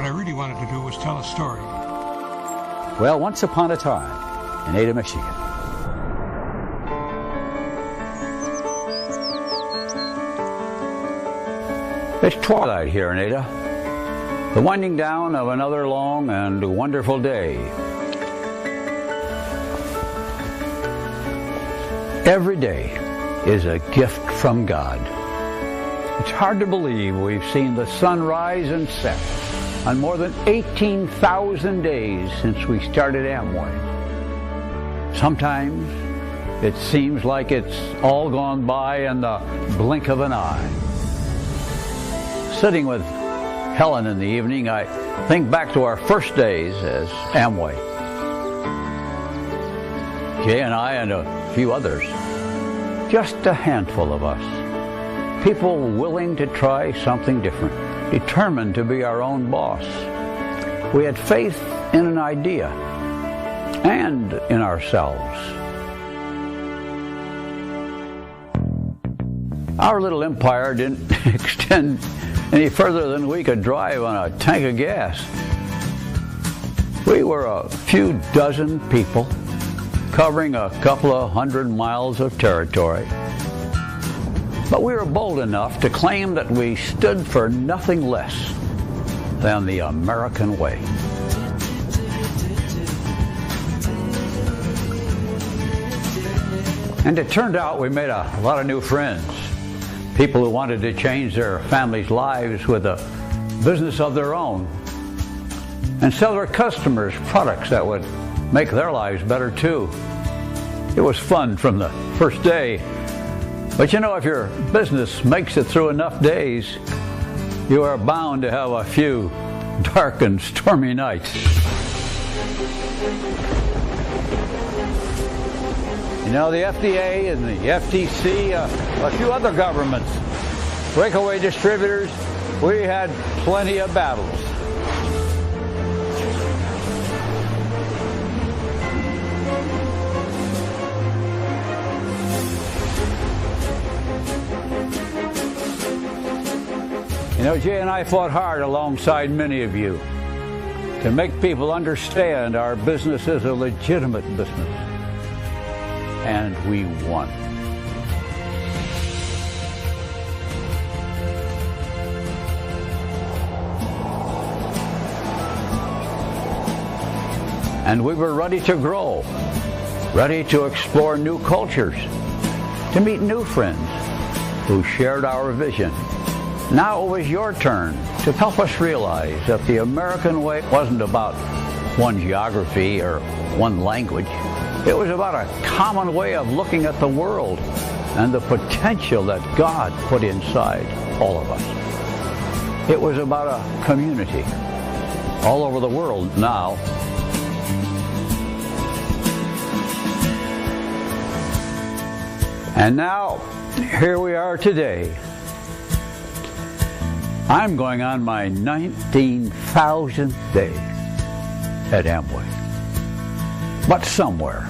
I really wanted to do was tell a story. Well, once upon a time in Ada, Michigan. It's twilight here in Ada, the winding down of another long and wonderful day. Every day is a gift from God. It's hard to believe we've seen the sun rise and set on more than 18,000 days since we started Amway. Sometimes it seems like it's all gone by in the blink of an eye. Sitting with Helen in the evening, I think back to our first days as Amway. Jay and I and a few others, just a handful of us, people willing to try something different, determined to be our own boss. We had faith in an idea and in ourselves. Our little empire didn't extend any further than we could drive on a tank of gas. We were a few dozen people covering a couple of 100 miles of territory. But we were bold enough to claim that we stood for nothing less than the American way. And it turned out we made a lot of new friends. People who wanted to change their families' lives with a business of their own and sell their customers products that would make their lives better too. It was fun from the first day. But you know, if your business makes it through enough days, you are bound to have a few dark and stormy nights. You know, the FDA and the FTC, a few other governments, breakaway distributors, we had plenty of battles. You know, Jay and I fought hard alongside many of you to make people understand our business is a legitimate business. And we won. And we were ready to grow, ready to explore new cultures, to meet new friends who shared our vision. Now it was your turn to help us realize that the American way wasn't about one geography or one language. It was about a common way of looking at the world and the potential that God put inside all of us. It was about a community all over the world now. And now, here we are today. I'm going on my 19,000th day at Amway. But somewhere,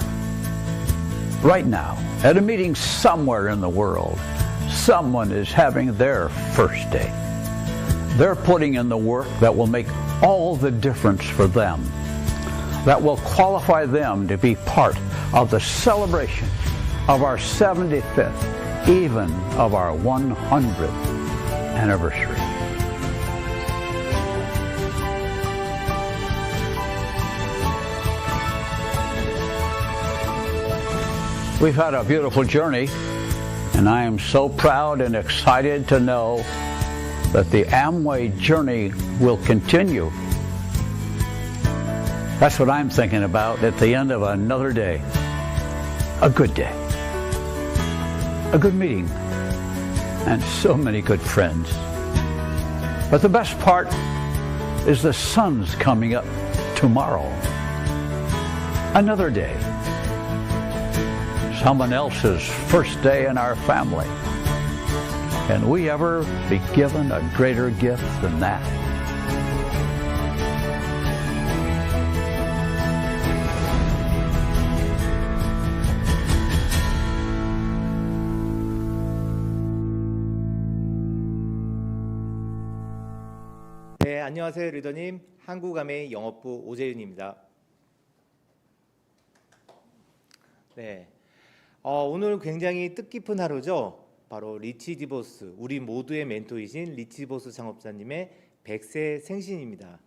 right now, at a meeting somewhere in the world, someone is having their first day. They're putting in the work that will make all the difference for them, that will qualify them to be part of the celebration of our 75th, even of our 100th anniversary. We've had a beautiful journey, and I am so proud and excited to know that the Amway journey will continue. That's what I'm thinking about at the end of another day. A good day. A good meeting. And so many good friends. But the best part is the sun's coming up tomorrow. Another day. Someone else's first day in our family. Can we ever be given a greater gift than that? 네, 안녕하세요, 리더님. 한국아메이 영업부 오재윤입니다. 네, 오늘 굉장히 뜻깊은 하루죠. 바로 리치 디보스, 우리 모두의 멘토이신 리치 디보스 창업자님의 100세 생신입니다.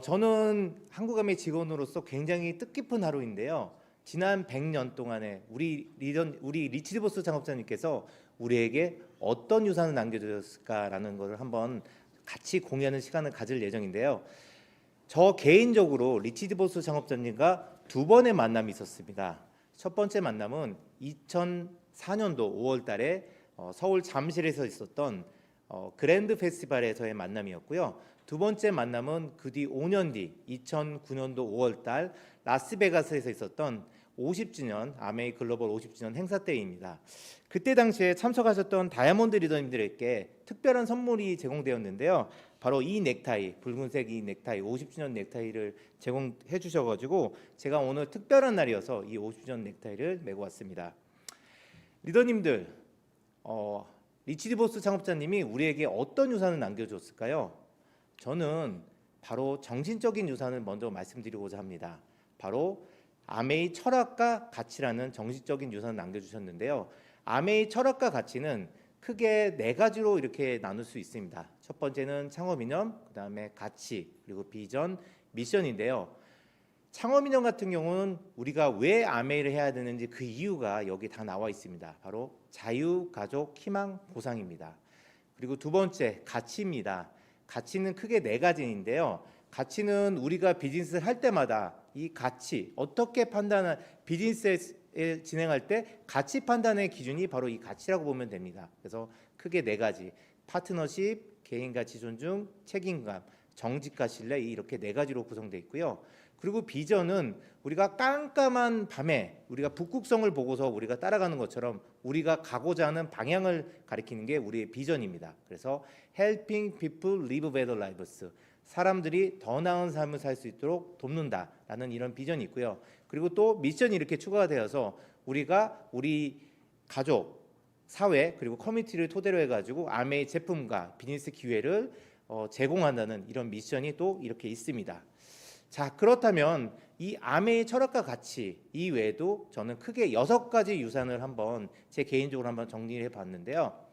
저는 한국아메이 직원으로서 굉장히 뜻깊은 하루인데요. 지난 100년 동안에 우리 리치 디보스 창업자님께서 우리에게 어떤 유산을 남겨주셨을까라는 것을 한번 같이 공유하는 시간을 가질 예정인데요. 저 개인적으로 리치 디보스 창업자님과 두 번의 만남이 있었습니다. 첫 번째 만남은 2004년도 5월 달에 서울 잠실에서 있었던 그랜드 페스티벌에서의 만남이었고요. 두 번째 만남은 그 뒤 5년 뒤 2009년도 5월 달 라스베가스에서 있었던 50주년 아메이 글로벌 50주년 행사 때입니다. 그때 당시에 참석하셨던 다이아몬드 리더님들에게 특별한 선물이 제공되었는데요. 바로 이 넥타이, 붉은색 이 넥타이, 50주년 넥타이를 제공해 주셔가지고 제가 오늘 특별한 날이어서 이 50주년 넥타이를 메고 왔습니다. 리더님들, 리치 디보스 창업자님이 우리에게 어떤 유산을 남겨줬을까요? 저는 바로 정신적인 유산을 먼저 말씀드리고자 합니다. 바로 아메이 철학과 가치라는 정신적인 유산을 남겨주셨는데요. 아메이 철학과 가치는 크게 네 가지로 이렇게 나눌 수 있습니다. 첫 번째는 창업 이념, 그 다음에 가치, 그리고 비전, 미션인데요. 창업 이념 같은 경우는 우리가 왜 아메이를 해야 되는지 그 이유가 여기 다 나와 있습니다. 바로 자유, 가족, 희망, 보상입니다. 그리고 두 번째 가치입니다. 가치는 크게 네 가지인데요. 가치는 우리가 비즈니스를 할 때마다 이 가치 어떻게 판단한 비즈니스에 진행할 때 가치 판단의 기준이 바로 이 가치라고 보면 됩니다. 그래서 크게 네 가지: 파트너십, 개인 가치 존중, 책임감, 정직과 신뢰, 이렇게 네 가지로 구성되어 있고요. 그리고 비전은 우리가 깜깜한 밤에 우리가 북극성을 보고서 우리가 따라가는 것처럼 우리가 가고자 하는 방향을 가리키는 게 우리의 비전입니다. 그래서 helping people live better lives, 사람들이 더 나은 삶을 살 수 있도록 돕는다라는 이런 비전이 있고요. 그리고 또 미션이 이렇게 추가가 되어서 우리가 우리 가족, 사회, 그리고 커뮤니티를 토대로 해가지고 아메이 제품과 비즈니스 기회를 제공한다는 이런 미션이 또 이렇게 있습니다. 자, 그렇다면 이 아메이 철학과 가치 이외에도 저는 크게 6가지 유산을 한번 제 개인적으로 한번 정리를 해봤는데요.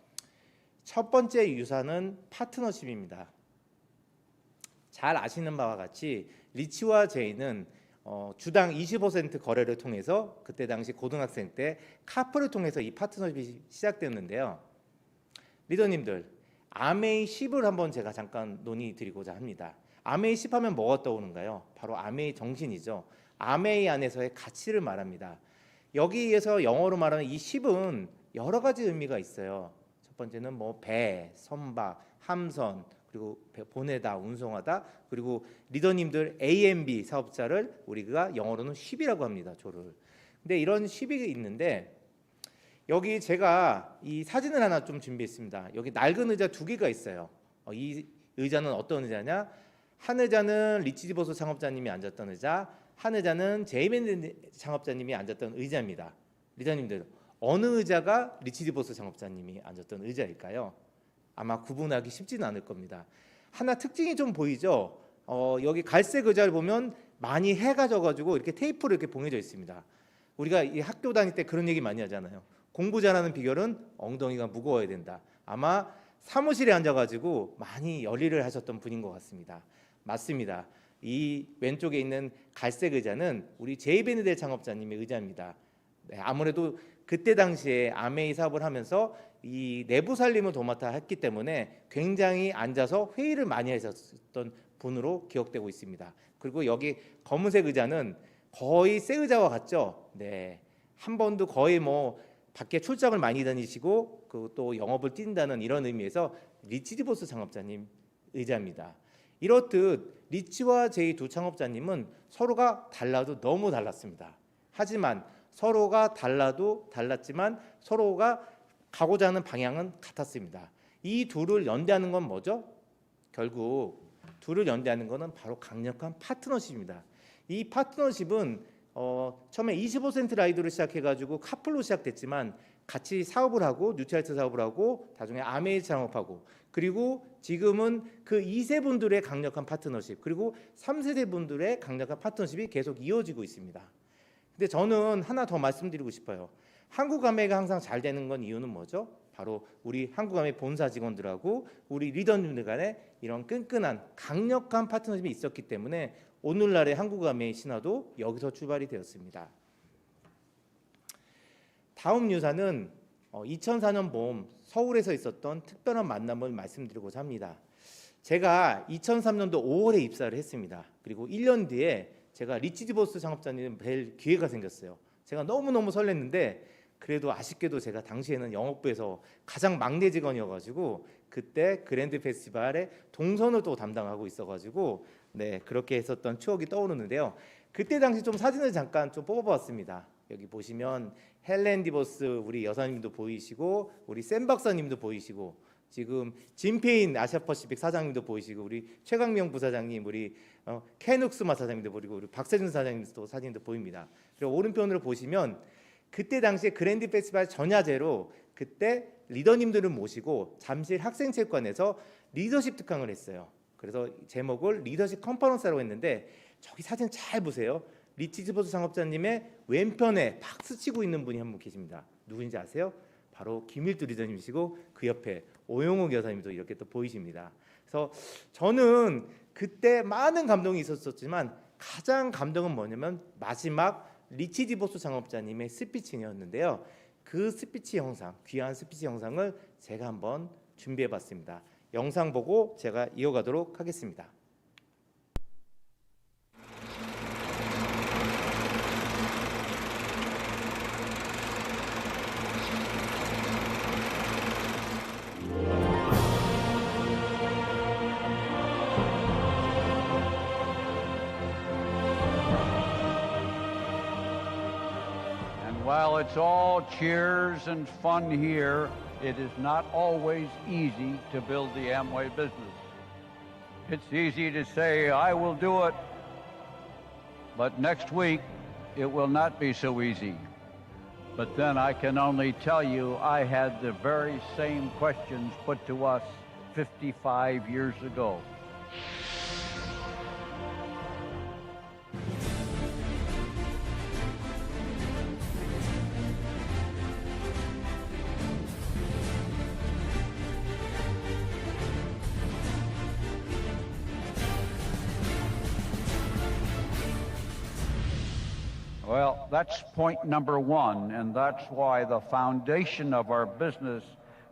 첫 번째 유산은 파트너십입니다. 잘 아시는 바와 같이 리치와 제이는 주당 20% 거래를 통해서 그때 당시 고등학생 때 카프를 통해서 이 파트너십이 시작됐는데요. 리더님들, 아메이 10을 한번 제가 잠깐 논의드리고자 합니다. 아메이 10 하면 뭐가 떠오르는가요? 바로 아메이 정신이죠. 아메이 안에서의 가치를 말합니다. 여기에서 영어로 말하는 이 10은 여러 가지 의미가 있어요. 첫 번째는 뭐 배, 선박, 함선, 그리고 보내다, 운송하다, 그리고 리더님들 A&B 사업자를 우리가 영어로는 10이라고 합니다. 조를. 근데 이런 10이 있는데 여기 제가 이 사진을 하나 좀 준비했습니다. 여기 낡은 의자 2개가 있어요. 이 의자는 어떤 의자냐? 한 의자는 리치 디보스 창업자님이 앉았던 의자, 한 의자는 제이맨 창업자님이 앉았던 의자입니다. 리더님들, 어느 의자가 리치 디보스 창업자님이 앉았던 의자일까요? 아마 구분하기 쉽지는 않을 겁니다. 하나 특징이 좀 보이죠? 여기 갈색 의자를 보면 많이 해가 져가지고 이렇게 테이프로 이렇게 봉해져 있습니다. 우리가 이 학교 다닐 때 그런 얘기 많이 하잖아요. 공부 잘하는 비결은 엉덩이가 무거워야 된다. 아마 사무실에 앉아가지고 많이 열일을 하셨던 분인 것 같습니다. 맞습니다. 이 왼쪽에 있는 갈색 의자는 우리 제이베네델 창업자님의 의자입니다. 네, 아무래도 그때 당시에 아메이 사업을 하면서 이 내부 살림을 도맡아 했기 때문에 굉장히 앉아서 회의를 많이 하셨던 분으로 기억되고 있습니다. 그리고 여기 검은색 의자는 거의 새 의자와 같죠. 네, 한 번도 거의 뭐 밖에 출장을 많이 다니시고 또 영업을 뛴다는 이런 의미에서 리치 디보스 창업자님 의자입니다. 이렇듯 리치와 제이 두 창업자님은 서로가 달라도 너무 달랐습니다. 하지만 서로가 달랐지만 서로가 가고자 하는 방향은 같았습니다. 이 둘을 연대하는 건 뭐죠? 결국 둘을 연대하는 것은 바로 강력한 파트너십입니다. 이 파트너십은 처음에 25센트 라이드로 시작해가지고 카풀로 시작됐지만 같이 사업을 하고 뉴트럴트 사업을 하고 나중에 아메이즈 창업하고 그리고 지금은 그 2세 분들의 강력한 파트너십 그리고 3세대 분들의 강력한 파트너십이 계속 이어지고 있습니다. 근데 저는 하나 더 말씀드리고 싶어요. 한국아메가 항상 잘 되는 건 이유는 뭐죠? 바로 우리 한국아메 본사 직원들하고 우리 리더님들 간에 이런 끈끈한 강력한 파트너십이 있었기 때문에 오늘날의 한국아메의 신화도 여기서 출발이 되었습니다. 다음 유사는 2004년 봄 서울에서 있었던 특별한 만남을 말씀드리고자 합니다. 제가 2003년도 5월에 입사를 했습니다. 그리고 1년 뒤에 제가 리치디버스 창업자님 뵐 기회가 생겼어요. 제가 너무너무 설렜는데 그래도 아쉽게도 제가 당시에는 영업부에서 가장 막내 직원이어가지고 그때 그랜드 페스티벌의 동선을 또 담당하고 있어가지고 네 그렇게 했었던 추억이 떠오르는데요. 그때 당시 좀 사진을 잠깐 좀 뽑아봤습니다. 여기 보시면 헬렌 디버스 우리 여사님도 보이시고 우리 샘 박사님도 보이시고 지금 진페인 아시아퍼시픽 사장님도 보이시고 우리 최강명 부사장님 우리 케눅스마 사장님도 보이고 우리 박세준 사장님도 사진도 보입니다. 그리고 오른편으로 보시면 그때 당시에 그랜드 페스티벌 전야제로 그때 리더님들을 모시고 잠실 학생체육관에서 리더십 특강을 했어요. 그래서 제목을 리더십 컨퍼런스라고 했는데 저기 사진 잘 보세요. 리치디버스 창업자님의 왼편에 박수치고 있는 분이 한 분 계십니다. 누구인지 아세요? 바로 김일두 리더님이시고 그 옆에 오영욱 여사님도 이렇게 또 보이십니다. 그래서 저는 그때 많은 감동이 있었지만 가장 감동은 뭐냐면 마지막 리치디버스 창업자님의 스피치였는데요. 그 스피치 영상, 귀한 스피치 영상을 제가 한번 준비해봤습니다. 영상 보고 제가 이어가도록 하겠습니다. While it's all cheers and fun here, it is not always easy to build the Amway business. It's easy to say, I will do it, but next week it will not be so easy. But then I can only tell you I had the very same questions put to us 55 years ago. Well, that's point number one, and that's why the foundation of our business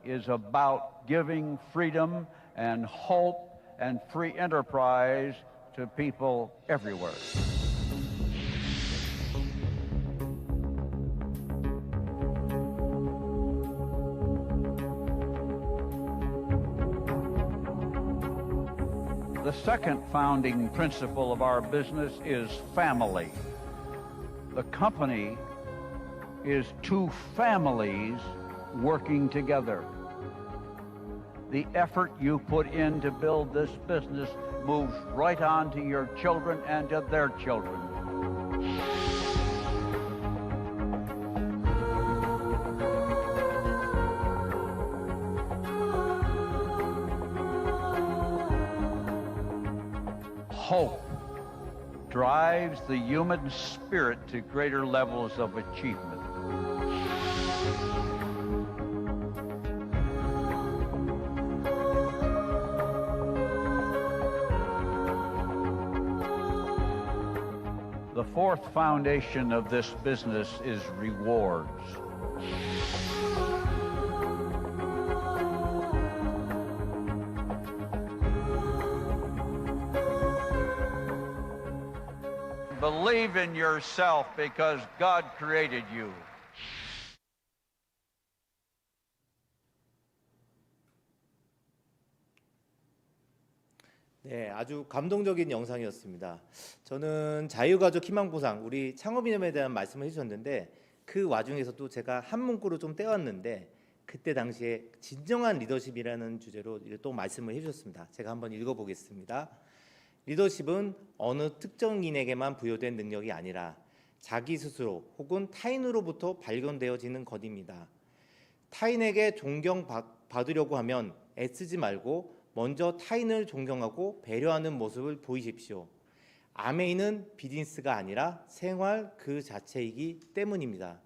is about giving freedom and hope and free enterprise to people everywhere. The second founding principle of our business is family. The company is two families working together. The effort you put in to build this business moves right on to your children and to their children. Hope drives the human spirit to greater levels of achievement. The fourth foundation of this business is rewards. Believe in yourself because God created you. 네, 아주 감동적인 영상이었습니다. 저는 자유가족 희망보상 우리 창업이념에 대한 말씀을 해주셨는데 그 와중에서도 제가 한 문구로 좀 떼왔는데 그때 당시에 진정한 리더십이라는 주제로 또 말씀을 해주셨습니다. 제가 한번 읽어보겠습니다. 리더십은 어느 특정인에게만 부여된 능력이 아니라 자기 스스로 혹은 타인으로부터 발견되어지는 것입니다. 타인에게 존경받으려고 하면 애쓰지 말고 먼저 타인을 존경하고 배려하는 모습을 보이십시오. 아메이는 비즈니스가 아니라 생활 그 자체이기 때문입니다.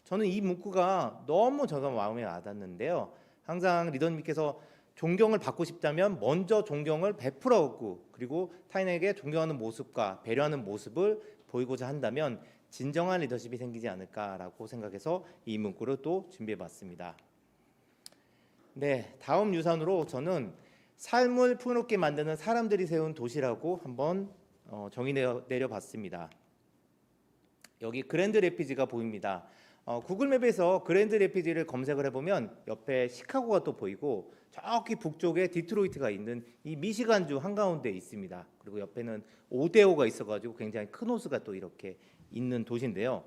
저는 이 문구가 너무 저가 마음에 와닿는데요. 항상 리더님께서 존경을 받고 싶다면 먼저 존경을 베풀어오고 그리고 타인에게 존경하는 모습과 배려하는 모습을 보이고자 한다면 진정한 리더십이 생기지 않을까라고 생각해서 이 문구를 또 준비해봤습니다. 네, 다음 유산으로 저는 삶을 풍요롭게 만드는 사람들이 세운 도시라고 한번 정의 내려봤습니다. 여기 그랜드 레피지가 보입니다. 구글맵에서 그랜드 레피지를 검색을 해보면 옆에 시카고가 또 보이고 저기 북쪽에 디트로이트가 있는 이 미시간주 한가운데 있습니다. 그리고 옆에는 오데오가 있어가지고 굉장히 큰 호수가 또 이렇게 있는 도시인데요.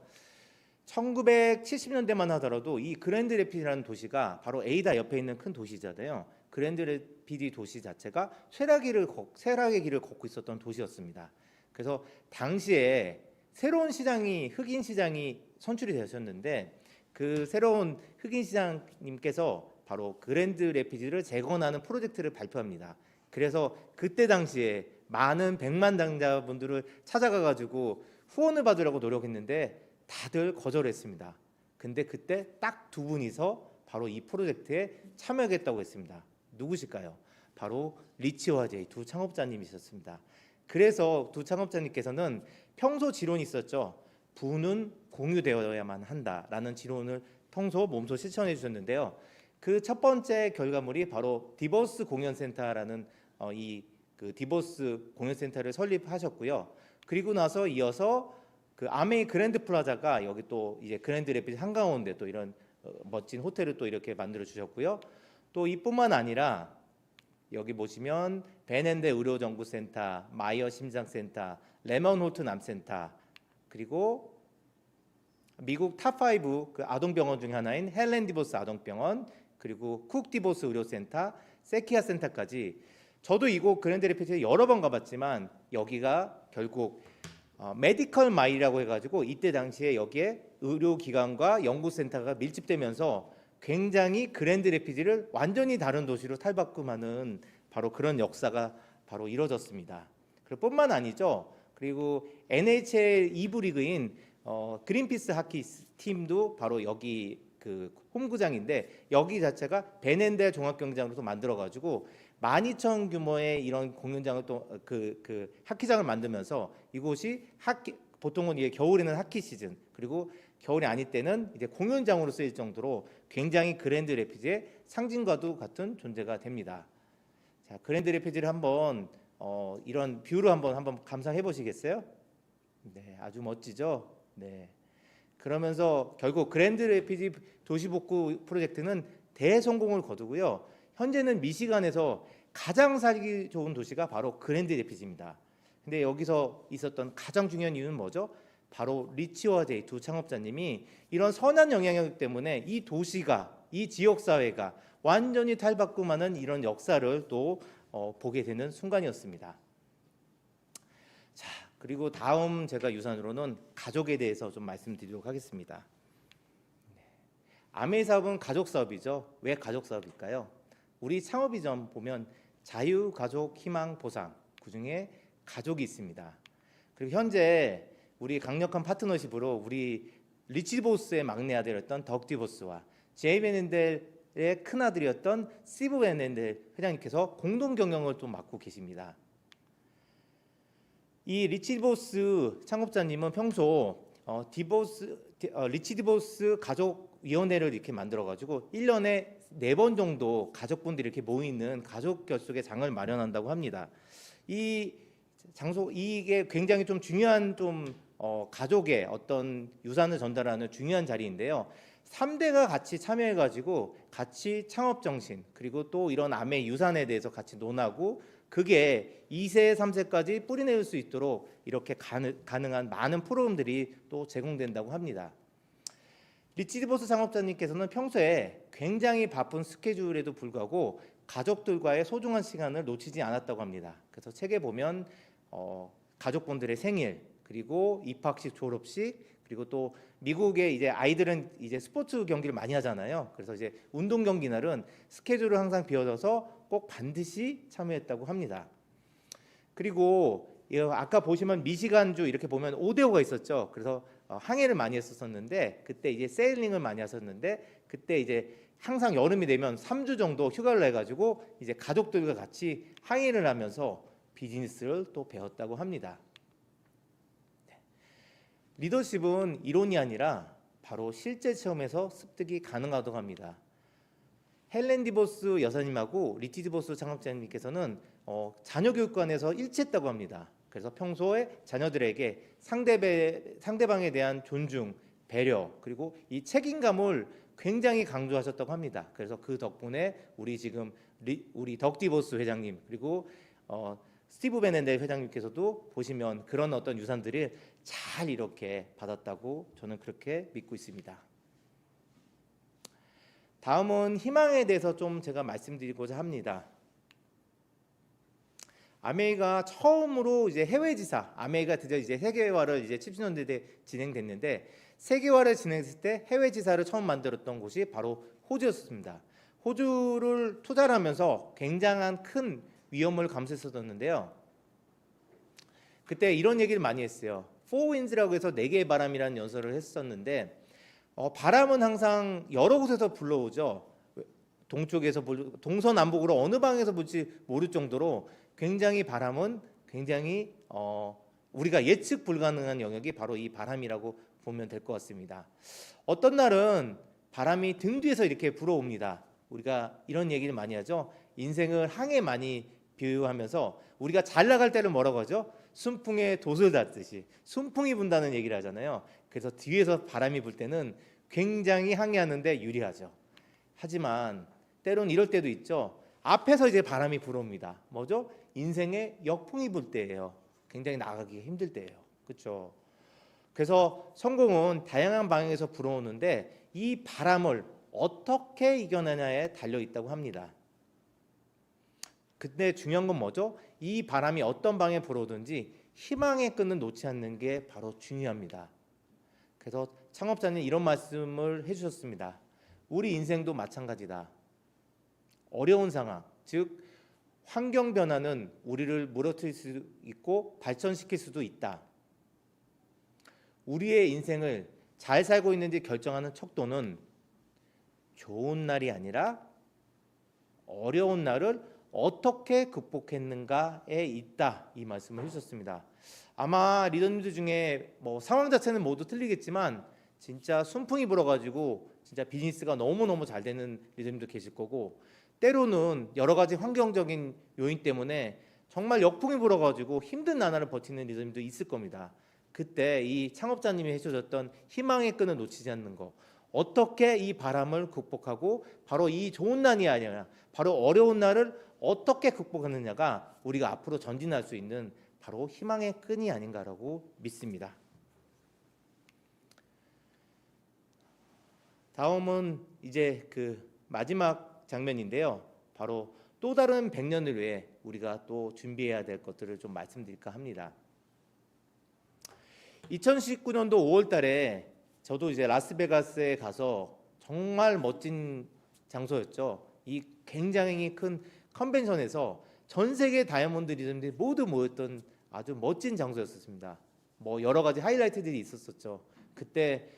1970년대만 하더라도 이 그랜드 레피지라는 도시가 바로 에이다 옆에 있는 큰 도시잖아요. 그랜드 레피지 도시 자체가 쇠락의 길을 걷고 있었던 도시였습니다. 그래서 당시에 새로운 시장이 흑인 시장이 선출이 되셨는데 그 새로운 흑인 시장님께서 바로 그랜드 레피지를 재건하는 프로젝트를 발표합니다. 그래서 그때 당시에 많은 백만장자분들을 찾아가 가지고 후원을 받으려고 노력했는데 다들 거절했습니다. 근데 그때 딱 두 분이서 바로 이 프로젝트에 참여하겠다고 했습니다. 누구실까요? 바로 리치와 제이 두 창업자님이셨습니다. 그래서 두 창업자님께서는 평소 지론이 있었죠. 부는 공유되어야만 한다라는 지론을 평소 몸소 실천해 주셨는데요. 그 첫 번째 결과물이 바로 디버스 공연센터라는 그 디버스 공연센터를 설립하셨고요. 그리고 나서 이어서 그 아메이 그랜드 플라자가 여기 또 이제 그랜드 레피지 한가운데 또 이런 멋진 호텔을 또 이렇게 만들어 주셨고요. 또 이뿐만 아니라 여기 보시면 벤앤데 의료정보센터, 마이어 심장센터, 레먼 홀튼 암센터, 그리고 미국 탑5 그 아동병원 중 하나인 헬렌 디보스 아동병원, 그리고 쿡 디보스 의료센터, 세키아 센터까지 저도 이곳 그랜드 레피지에 여러 번 가봤지만 여기가 결국 메디컬 마일이라고 해가지고 이때 당시에 여기에 의료기관과 연구센터가 밀집되면서 굉장히 그랜드 레피지를 완전히 다른 도시로 탈바꿈하는 바로 그런 역사가 바로 이루어졌습니다. 그리고 뿐만 아니죠. 그리고 NHL 2부 리그인 그린피스 하키 팀도 바로 여기 그 홈구장인데 여기 자체가 벤앤데 종합경기장으로 만들어가지고 12,000 규모의 이런 공연장을 또 그 하키장을 만들면서 이곳이 보통은 이게 겨울에는 하키 시즌 그리고 겨울이 아닐 때는 이제 공연장으로 쓰일 정도로 굉장히 그랜드 레피지의 상징과도 같은 존재가 됩니다. 자, 그랜드 레피지를 한번 이런 뷰를 한번 감상해 보시겠어요? 네, 아주 멋지죠. 네. 그러면서 결국 그랜드 레피지 도시복구 프로젝트는 대성공을 거두고요. 현재는 미시간에서 가장 살기 좋은 도시가 바로 그랜드 레피지입니다. 근데 여기서 있었던 가장 중요한 이유는 뭐죠? 바로 리치와 제이 두 창업자님이 이런 선한 영향력 때문에 이 도시가 이 지역 사회가 완전히 탈바꿈하는 이런 역사를 또 보게 되는 순간이었습니다. 자, 그리고 다음 제가 유산으로는 가족에 대해서 좀 말씀드리도록 하겠습니다. 아메이 사업은 가족 사업이죠. 왜 가족 사업일까요? 우리 창업 이전 보면 자유, 가족, 희망, 보상 그중에 가족이 있습니다. 그리고 현재 우리 강력한 파트너십으로 우리 리치 디보스의 막내 아들이었던 덕 디보스와 제이 베넨델의 큰 아들이었던 스티브 베넨델 회장님께서 공동 경영을 또 맡고 계십니다. 이 리치 디보스 창업자님은 평소 리치 디보스 가족위원회를 이렇게 만들어가지고 1년에 4번 정도 가족분들이 이렇게 모이는 가족 결속의 장을 마련한다고 합니다. 이게 굉장히 좀 중요한 가족의 어떤 유산을 전달하는 중요한 자리인데요. 3대가 같이 참여해가지고 같이 창업 정신 그리고 또 이런 암의 유산에 대해서 같이 논하고 그게 2세, 3세까지 뿌리내릴 수 있도록 이렇게 가능한 많은 프로그램들이 또 제공된다고 합니다. 리치 디보스 창업자님께서는 평소에 굉장히 바쁜 스케줄에도 불구하고 가족들과의 소중한 시간을 놓치지 않았다고 합니다. 그래서 책에 보면 가족분들의 생일 그리고 입학식, 졸업식 그리고 또 미국의 이제 아이들은 이제 스포츠 경기를 많이 하잖아요. 그래서 이제 운동 경기 날은 스케줄을 항상 비워둬서 꼭 반드시 참여했다고 합니다. 그리고 아까 보시면 미시간주 이렇게 보면 5대5가 있었죠. 그래서 항해를 많이 했었는데 그때 이제 세일링을 많이 하셨는데 그때 이제 항상 여름이 되면 3주 정도 휴가를 내가지고 이제 가족들과 같이 항해를 하면서 비즈니스를 또 배웠다고 합니다. 리더십은 이론이 아니라 바로 실제 체험에서 습득이 가능하다고 합니다. 헬렌 디보스 여사님하고 리치 디보스 창업자님께서는 자녀 교육관에서 일치했다고 합니다. 그래서 평소에 자녀들에게 상대방에 대한 존중, 배려 그리고 이 책임감을 굉장히 강조하셨다고 합니다. 그래서 그 덕분에 우리 지금 우리 덕 디보스 회장님 그리고 스티브 베넨델 회장님께서도 보시면 그런 어떤 유산들을 잘 이렇게 받았다고 저는 그렇게 믿고 있습니다. 다음은 희망에 대해서 좀 제가 말씀드리고자 합니다. 아메이가 처음으로 이제 해외 지사, 아메이가 드디어 이제 세계화를 이제 70년대에 진행됐는데 세계화를 진행했을 때 해외 지사를 처음 만들었던 곳이 바로 호주였습니다. 호주를 투자를 하면서 굉장한 큰 위험을 감수했었는데요. 그때 이런 얘기를 많이 했어요. Four Winds라고 해서 4개의 바람이라는 연설을 했었는데 바람은 항상 여러 곳에서 불러오죠. 동쪽에서 동서남북으로 어느 방에서 불지 모를 정도로 굉장히 바람은 굉장히 우리가 예측 불가능한 영역이 바로 이 바람이라고 보면 될 것 같습니다. 어떤 날은 바람이 등 뒤에서 이렇게 불어옵니다. 우리가 이런 얘기를 많이 하죠. 인생을 항해 많이 비유하면서 우리가 잘 나갈 때를 뭐라고 하죠? 순풍에 돛을 닫듯이 순풍이 분다는 얘기를 하잖아요. 그래서 뒤에서 바람이 불 때는 굉장히 항해하는데 유리하죠. 하지만 때론 이럴 때도 있죠. 앞에서 이제 바람이 불어옵니다. 뭐죠? 인생의 역풍이 불 때예요. 굉장히 나가기 힘들 때예요. 그렇죠? 그래서 성공은 다양한 방향에서 불어오는데 이 바람을 어떻게 이겨내냐에 달려 있다고 합니다. 근데 중요한 건 뭐죠? 이 바람이 어떤 방에 불어오든지 희망의 끈을 놓지 않는 게 바로 중요합니다. 그래서 창업자님 이런 말씀을 해주셨습니다. 우리 인생도 마찬가지다. 어려운 상황, 즉 환경 변화는 우리를 무너뜨릴 수 있고 발전시킬 수도 있다. 우리의 인생을 잘 살고 있는지 결정하는 척도는 좋은 날이 아니라 어려운 날을 어떻게 극복했는가에 있다. 이 말씀을 해주셨습니다. 아마 리더님들 중에 뭐 상황 자체는 모두 틀리겠지만 진짜 순풍이 불어가지고 진짜 비즈니스가 너무너무 잘 되는 리더님도 계실 거고 때로는 여러 가지 환경적인 요인 때문에 정말 역풍이 불어가지고 힘든 나날을 버티는 리더님도 있을 겁니다. 그때 이 창업자님이 해주셨던 희망의 끈을 놓치지 않는 거, 어떻게 이 바람을 극복하고 바로 이 좋은 날이 아니라 바로 어려운 날을 어떻게 극복하느냐가 우리가 앞으로 전진할 수 있는 바로 희망의 끈이 아닌가라고 믿습니다. 다음은 이제 그 마지막 장면인데요. 바로 또 다른 100년을 위해 우리가 또 준비해야 될 것들을 좀 말씀드릴까 합니다. 2019년도 5월 달에 저도 이제 라스베가스에 가서 정말 멋진 장소였죠. 이 굉장히 큰 컨벤션에서 전 세계 다이아몬드 리더들이 모두 모였던 아주 멋진 장소였습니다. 뭐 여러 가지 하이라이트들이 있었었죠. 그때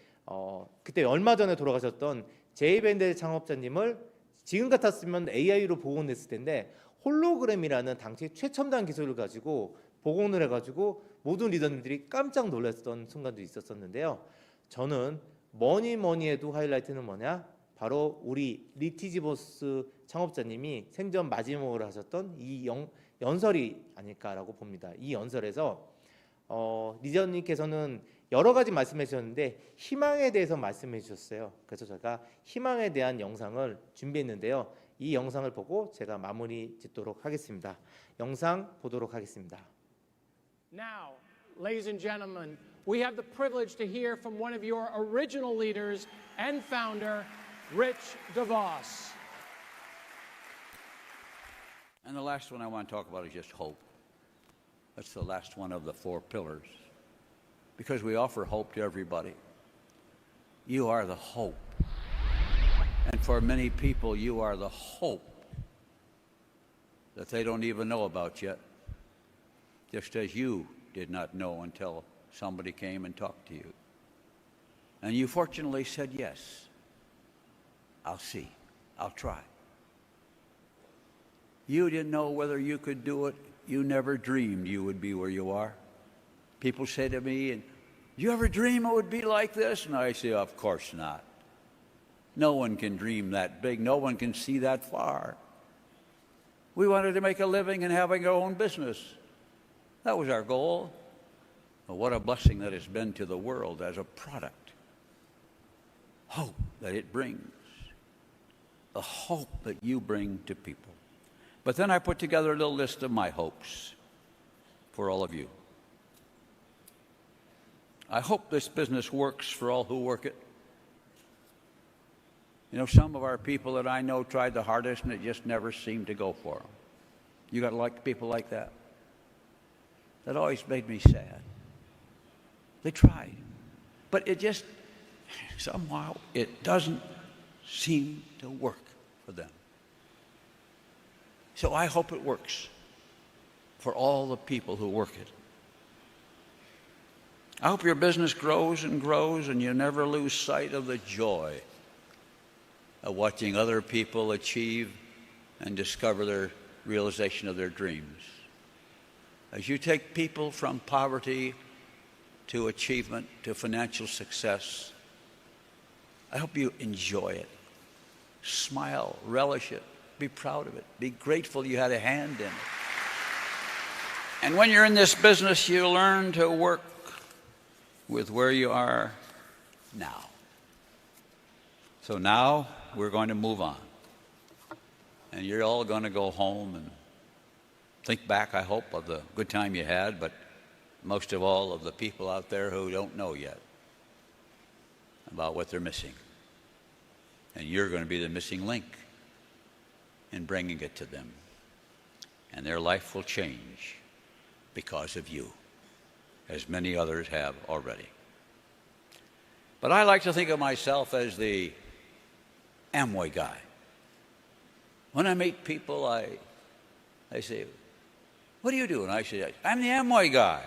얼마 전에 돌아가셨던 제이 벤델 창업자님을 지금 같았으면 AI로 복원했을 텐데 홀로그램이라는 당시 최첨단 기술을 가지고 복원을 해가지고 모든 리더님들이 깜짝 놀랐던 순간도 있었었는데요. 저는 뭐니 해도 하이라이트는 뭐냐? 바로 우리 리티지보스 창업자님이 생전 마지막으로 하셨던 이 연설이 아닐까라고 봅니다. 이 연설에서 리더님께서는 여러 가지 말씀해 주셨는데 희망에 대해서 말씀해 주셨어요. 그래서 제가 희망에 대한 영상을 준비했는데요. 이 영상을 보고 제가 마무리 짓도록 하겠습니다. 영상 보도록 하겠습니다. Now, ladies and gentlemen, we have the privilege to hear from one of your original leaders and founder, Rich DeVos. And the last one I want to talk about is just hope. That's the last one of the 4 pillars. because we offer hope to everybody. You are the hope. And for many people, you are the hope that they don't even know about yet, just as you did not know until somebody came and talked to you. And you fortunately said, yes, I'll see, I'll try. You didn't know whether you could do it. You never dreamed you would be where you are. People say to me, "And you ever dream it would be like this?" And I say, of course not. No one can dream that big. No one can see that far. We wanted to make a living and having our own business. That was our goal. But what a blessing that has been to the world as a product. Hope that it brings. The hope that you bring to people. But then I put together a little list of my hopes for all of you. I hope this business works for all who work it. You know, some of our people that I know tried the hardest and it just never seemed to go for them. You got to like people like that? That always made me sad. They tried, but it just, somehow, it doesn't seem to work for them. So I hope it works for all the people who work it. I hope your business grows and grows and you never lose sight of the joy of watching other people achieve and discover their realization of their dreams. As you take people from poverty to achievement to financial success, I hope you enjoy it. Smile, relish it, be proud of it, be grateful you had a hand in it. And when you're in this business, you learn to work with where you are now. So now we're going to move on. And you're all going to go home and think back, I hope, of the good time you had, but most of all of the people out there who don't know yet about what they're missing. And you're going to be the missing link in bringing it to them. And their life will change because of you, as many others have already. But I like to think of myself as the Amway guy. When I meet people, I say, "What do you do?" And I say, "I'm the Amway guy."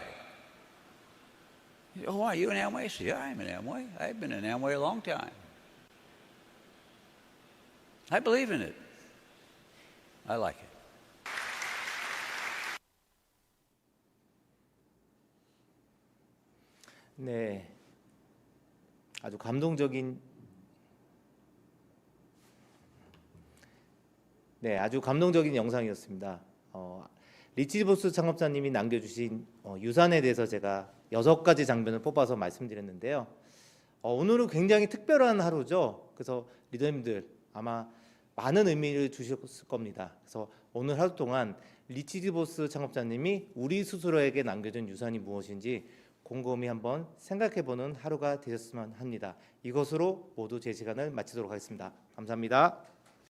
"Oh, why, you an Amway?" I say, "Yeah, I'm an Amway. I've been in Amway a long time. I believe in it. I like it." 네, 아주 감동적인 영상이었습니다. 리치 디보스 창업자님이 남겨주신 유산에 대해서 제가 6가지 장면을 뽑아서 말씀드렸는데요. 오늘은 굉장히 특별한 하루죠. 그래서 리더님들 아마 많은 의미를 주셨을 겁니다. 그래서 오늘 하루 동안 리치 디보스 창업자님이 우리 스스로에게 남겨준 유산이 무엇인지 곰곰이 한번 생각해보는 하루가 되셨으면 합니다. 이것으로 모두 제 시간을 마치도록 하겠습니다. 감사합니다.